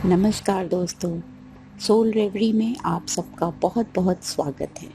नमस्कार दोस्तों, सोल रेवरी में आप सबका बहुत बहुत स्वागत है।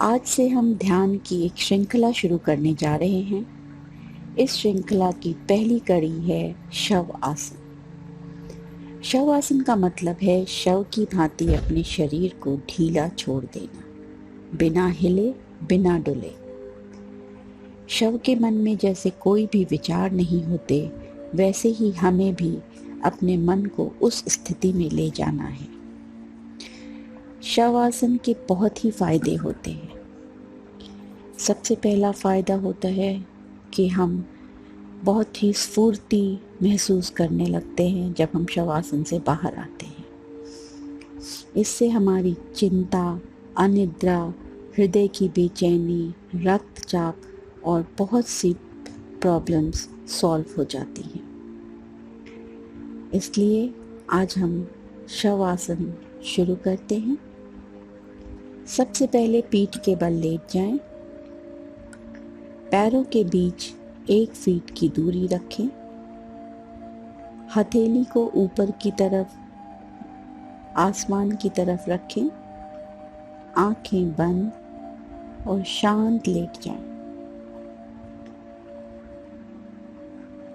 आज से हम ध्यान की एक श्रृंखला शुरू करने जा रहे हैं। इस श्रृंखला की पहली कड़ी है शव आसन। शव आसन का मतलब है शव की भांति अपने शरीर को ढीला छोड़ देना, बिना हिले, बिना डुले। शव के मन में जैसे कोई भी विचार नहीं होते, वैसे ही हमें भी अपने मन को उस स्थिति में ले जाना है। शव आसन के बहुत ही फायदे होते हैं। सबसे पहला फायदा होता है कि हम बहुत ही स्फूर्ति महसूस करने लगते हैं जब हम शव आसन से बाहर आते हैं। इससे हमारी चिंता, अनिद्रा, हृदय की बेचैनी, रक्तचाप और बहुत सी प्रॉब्लम्स सॉल्व हो जाती हैं। इसलिए आज हम शव आसन शुरू करते हैं। सबसे पहले पीठ के बल लेट जाएं। पैरों के बीच 1 फीट की दूरी रखें। हथेली को ऊपर की तरफ, आसमान की तरफ रखें। आंखें बंद और शांत लेट जाएं।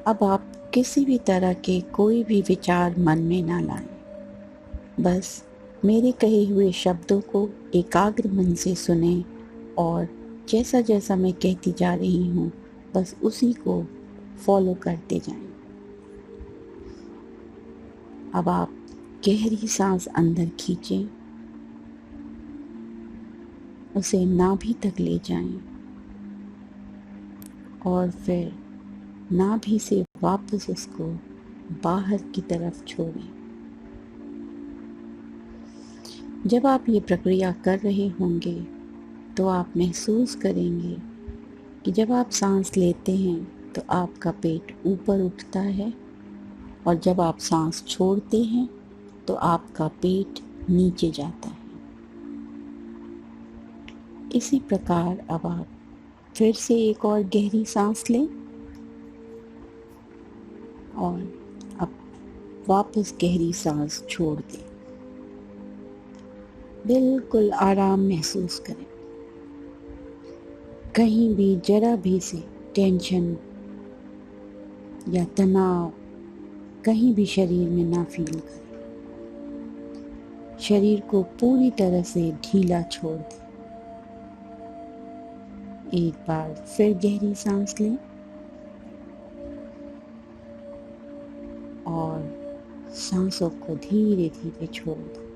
अब आप किसी भी तरह के कोई भी विचार मन में ना लाएं। बस मेरे कहे हुए शब्दों को एकाग्र मन से सुनें और जैसा जैसा मैं कहती जा रही हूँ, बस उसी को फॉलो करते जाएं। अब आप गहरी सांस अंदर खींचें, उसे नाभि तक ले जाएं और फिर नाभि से वापस उसको बाहर की तरफ छोड़ें। जब आप ये प्रक्रिया कर रहे होंगे तो आप महसूस करेंगे कि जब आप सांस लेते हैं तो आपका पेट ऊपर उठता है और जब आप सांस छोड़ते हैं तो आपका पेट नीचे जाता है। इसी प्रकार अब आप फिर से एक और गहरी सांस लें और अब वापस गहरी सांस छोड़ दें। बिल्कुल आराम महसूस करें। कहीं भी जरा भी से टेंशन या तनाव कहीं भी शरीर में ना फील करें। शरीर को पूरी तरह से ढीला छोड़ दें। एक बार फिर गहरी सांस लें और सांसों को धीरे धीरे छोड़ दें।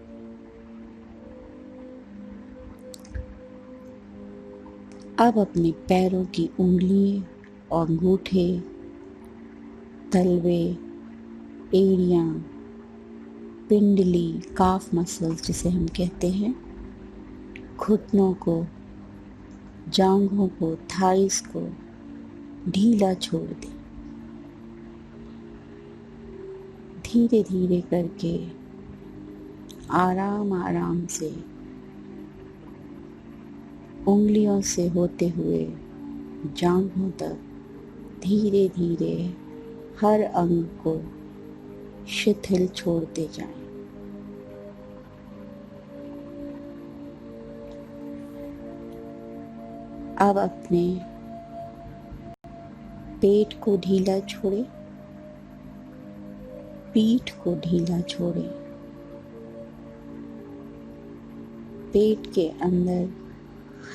अब अपने पैरों की उंगलियां और अंगूठे, तलवे, एड़ियां, पिंडली, काफ मसल्स जिसे हम कहते हैं, घुटनों को, जांघों को, थाइस को ढीला छोड़ दें। धीरे धीरे करके आराम आराम से उंगलियों से होते हुए जांघों तक धीरे धीरे हर अंग को शिथिल छोड़ते जाएं। अब अपने पेट को ढीला छोड़ें, पीठ को ढीला छोड़ें। पेट के अंदर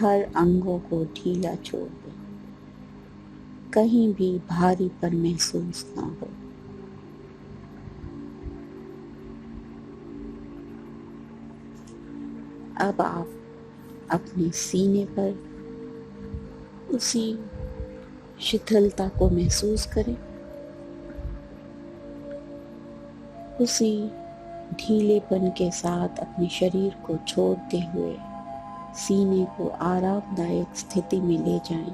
हर अंगों को ढीला छोड़ दें। कहीं भी भारीपन महसूस ना हो। अब आप अपने सीने पर उसी शिथिलता को महसूस करें। उसी ढीलेपन के साथ अपने शरीर को छोड़ते हुए सीने को आरामदायक स्थिति में ले जाएं।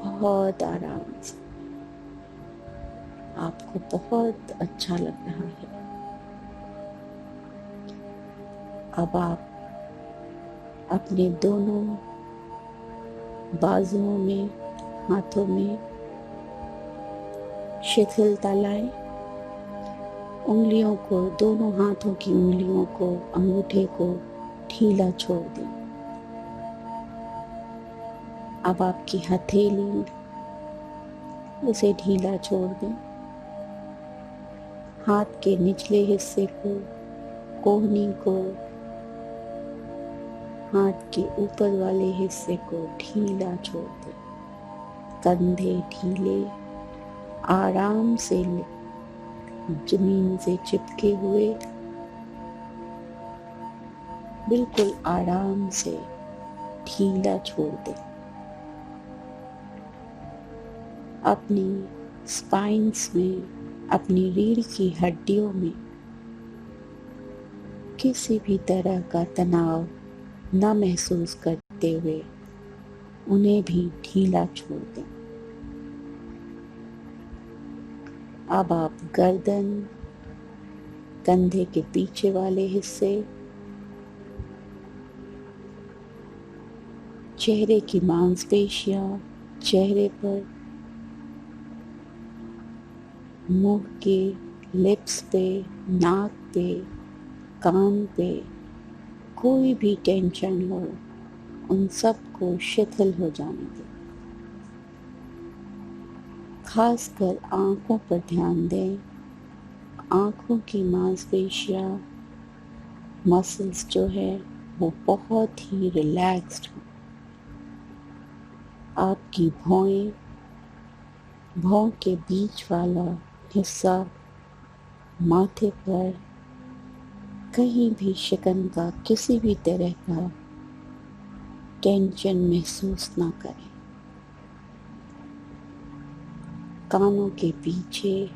बहुत आराम से। आपको बहुत अच्छा लग रहा है। अब आप अपने दोनों बाजुओं में, हाथों में शिथिलता लाएं। उंगलियों को, दोनों हाथों की उंगलियों को, अंगूठे को ढीला छोड़ दें। अब आपकी हथेली, उसे ढीला छोड़ दें। हाथ के निचले हिस्से को, कोहनी को, हाथ के ऊपर वाले हिस्से को ढीला छोड़ दें। कंधे ढीले, आराम से जमीन से चिपके हुए, बिल्कुल आराम से ढीला छोड़ दें। अपनी स्पाइन्स में, अपनी रीढ़ की हड्डियों में किसी भी तरह का तनाव न महसूस करते हुए उन्हें भी ढीला छोड़ दें। अब आप गर्दन, कंधे के पीछे वाले हिस्से, चेहरे की मांसपेशियां, चेहरे पर, मुंह के लिप्स पे, नाक पे, कान पे कोई भी टेंशन हो, उन सब को शिथिल हो जाने दें। खासकर आंखों पर ध्यान दें। आंखों की मांसपेशियां, मसल्स जो है वो बहुत ही रिलैक्स्ड हैं। आपकी भौहें, भौं के बीच वाला हिस्सा, माथे पर कहीं भी शिकन का, किसी भी तरह का टेंशन महसूस ना करें। कानों के पीछे,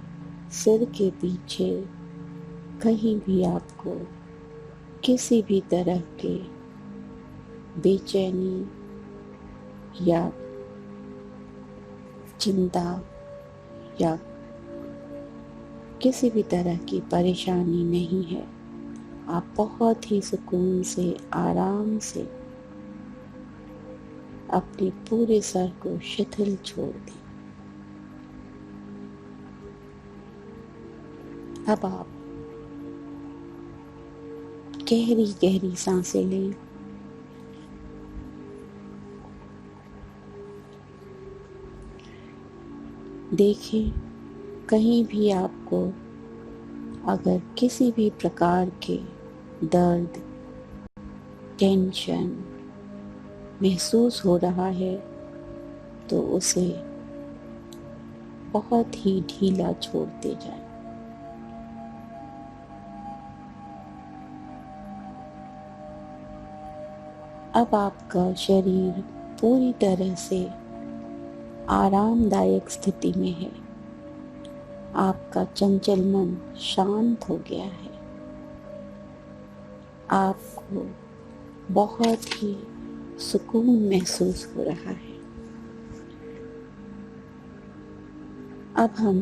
सिर के पीछे कहीं भी आपको किसी भी तरह के बेचैनी या चिंता या किसी भी तरह की परेशानी नहीं है। आप बहुत ही सुकून से, आराम से अपने पूरे सर को शिथिल छोड़ दें। अब आप गहरी गहरी सांसें लें। देखें, कहीं भी आपको अगर किसी भी प्रकार के दर्द, टेंशन महसूस हो रहा है तो उसे बहुत ही ढीला छोड़ते जाएं। अब आपका शरीर पूरी तरह से आरामदायक स्थिति में है। आपका चंचल मन शांत हो गया है। आपको बहुत ही सुकून महसूस हो रहा है। अब हम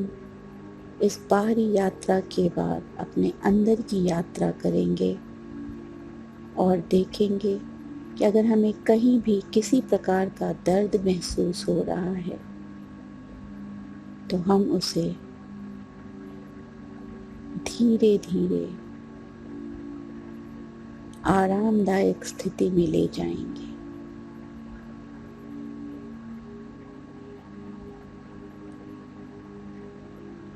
इस बाहरी यात्रा के बाद अपने अंदर की यात्रा करेंगे और देखेंगे कि अगर हमें कहीं भी किसी प्रकार का दर्द महसूस हो रहा है तो हम उसे धीरे धीरे आरामदायक स्थिति में ले जाएंगे।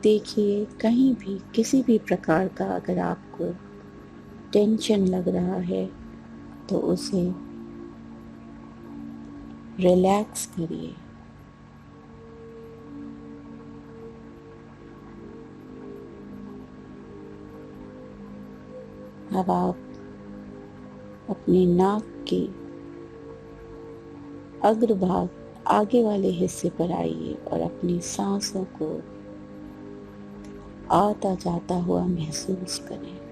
देखिए, कहीं भी किसी भी प्रकार का अगर आपको टेंशन लग रहा है तो उसे रिलैक्स करिए। अब आप अपने नाक के अग्रभाग, आगे वाले हिस्से पर आइए और अपनी सांसों को आता जाता हुआ महसूस करें।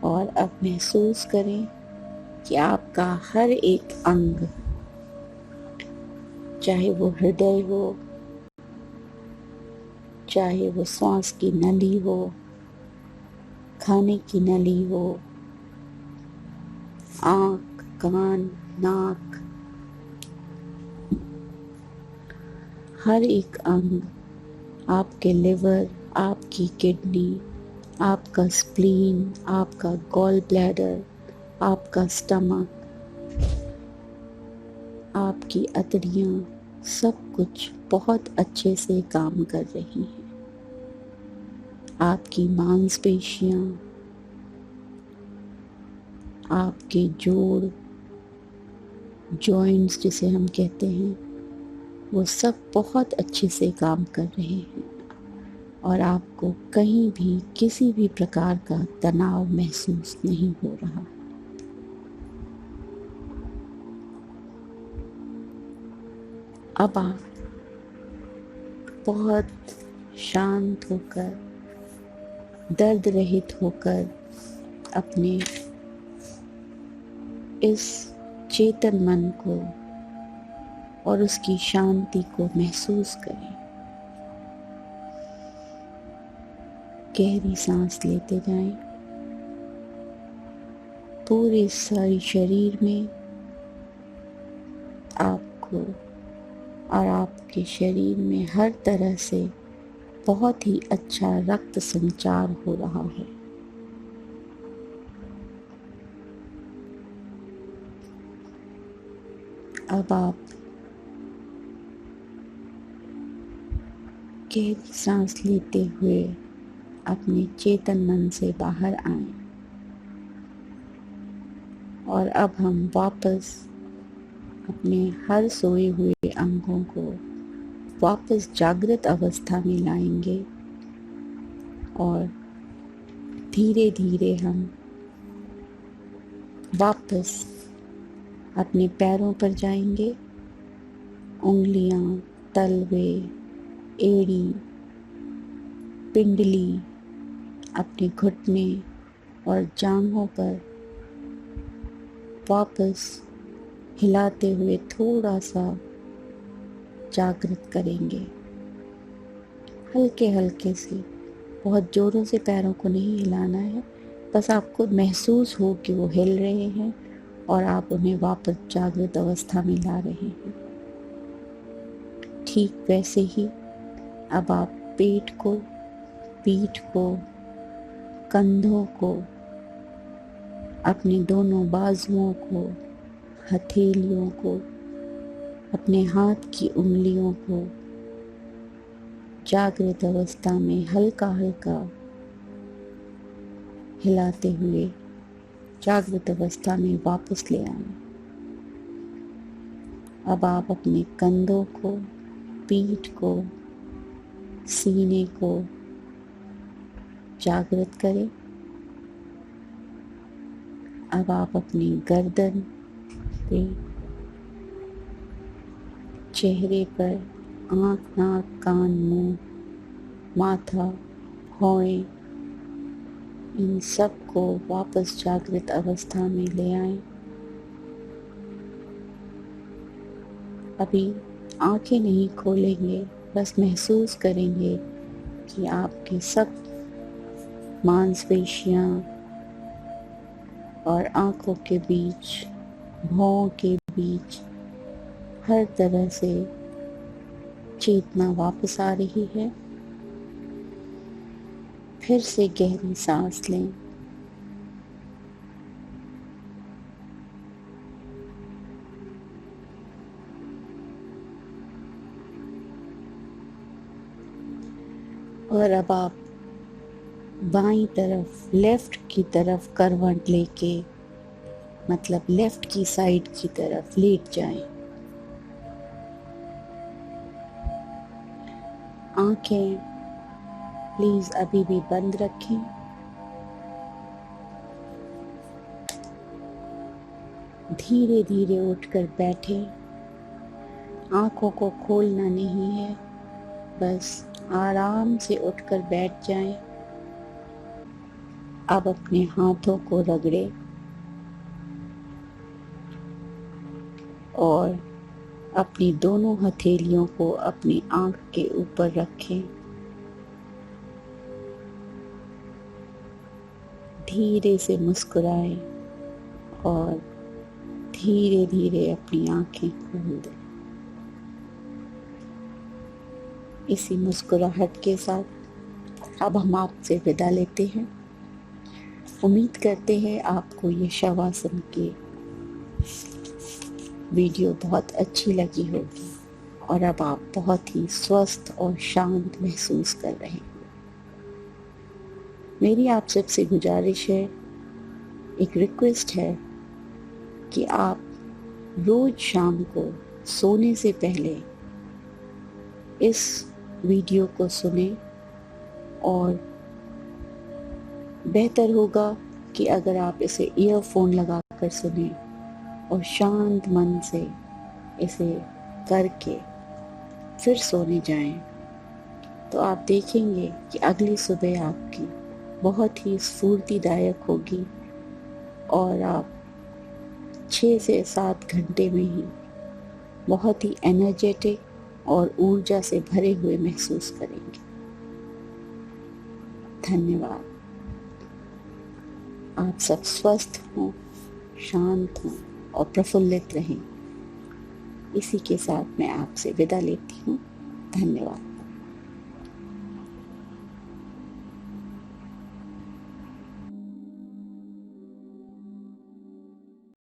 और अब महसूस करें कि आपका हर एक अंग, चाहे वो हृदय हो, चाहे वो सांस की नली हो, खाने की नली हो, आँख, कान, नाक, हर एक अंग, आपके लिवर, आपकी किडनी, आपका स्प्लीन, आपका गॉल ब्लैडर, आपका स्टमक, आपकी अतड़ियाँ, सब कुछ बहुत अच्छे से काम कर रही हैं। आपकी मांसपेशियाँ, आपके जोड़, जॉइंट्स जिसे हम कहते हैं, वो सब बहुत अच्छे से काम कर रहे हैं और आपको कहीं भी किसी भी प्रकार का तनाव महसूस नहीं हो रहा। अब आप बहुत शांत होकर, दर्द रहित होकर अपने इस चेतन मन को और उसकी शांति को महसूस करें। गहरी सांस लेते जाएं। पूरे सारे शरीर में आपको और आपके शरीर में हर तरह से बहुत ही अच्छा रक्त संचार हो रहा है। अब आप गहरी सांस लेते हुए अपने चेतन मन से बाहर आएं और अब हम वापस अपने हर सोए हुए अंगों को वापस जागृत अवस्था में लाएंगे और धीरे धीरे हम वापस अपने पैरों पर जाएंगे। उंगलियां, तलवे, एड़ी, पिंडली, अपने घुटने और जांघों पर वापस हिलाते हुए थोड़ा सा जागृत करेंगे। हल्के हल्के से, बहुत जोरों से पैरों को नहीं हिलाना है, बस आपको महसूस हो कि वो हिल रहे हैं और आप उन्हें वापस जागृत अवस्था में ला रहे हैं। ठीक वैसे ही अब आप पेट को, पीठ को, कंधों को, अपने दोनों बाजुओं को, हथेलियों को, अपने हाथ की उंगलियों को जागृत अवस्था में हल्का हल्का हिलाते हुए जागृत अवस्था में वापस ले आएं। अब आप अपने कंधों को, पीठ को, सीने को जागृत करें। अब आप अपनी गर्दन पे, चेहरे पर, आँख, नाक, कान, मुंह, माथा, भौहें, इन सब को वापस जागृत अवस्था में ले आएं। अभी आंखें नहीं खोलेंगे, बस महसूस करेंगे कि आपके सब मांसपेशियां और आंखों के बीच, भौं के बीच हर तरह से चेतना वापस आ रही है। फिर से गहरी सांस लें। और अब आप बाईं तरफ, लेफ्ट की तरफ करवट लेके, मतलब लेफ्ट की साइड की तरफ लेट जाएं। आंखें प्लीज अभी भी बंद रखें। धीरे धीरे उठकर बैठें। आंखों को खोलना नहीं है, बस आराम से उठकर बैठ जाएं। अब अपने हाथों को रगड़ें और अपनी दोनों हथेलियों को अपनी आंख के ऊपर रखें। धीरे से मुस्कुराएं और धीरे धीरे अपनी आंखें खोल दें। इसी मुस्कुराहट के साथ अब हम आपसे विदा लेते हैं। उम्मीद करते हैं आपको ये शवासन की वीडियो बहुत अच्छी लगी होगी और अब आप बहुत ही स्वस्थ और शांत महसूस कर रहे हैं। मेरी आप सबसे गुजारिश है, एक रिक्वेस्ट है कि आप रोज शाम को सोने से पहले इस वीडियो को सुने और बेहतर होगा कि अगर आप इसे ईयरफोन लगाकर सुने और शांत मन से इसे करके फिर सोने जाएं, तो आप देखेंगे कि अगली सुबह आपकी बहुत ही स्फूर्तिदायक होगी और आप 6 से 7 घंटे में ही बहुत ही एनर्जेटिक और ऊर्जा से भरे हुए महसूस करेंगे। धन्यवाद। आप सब स्वस्थ हों, शांत हों और प्रफुल्लित रहें। इसी के साथ मैं आपसे विदा लेती हूँ। धन्यवाद।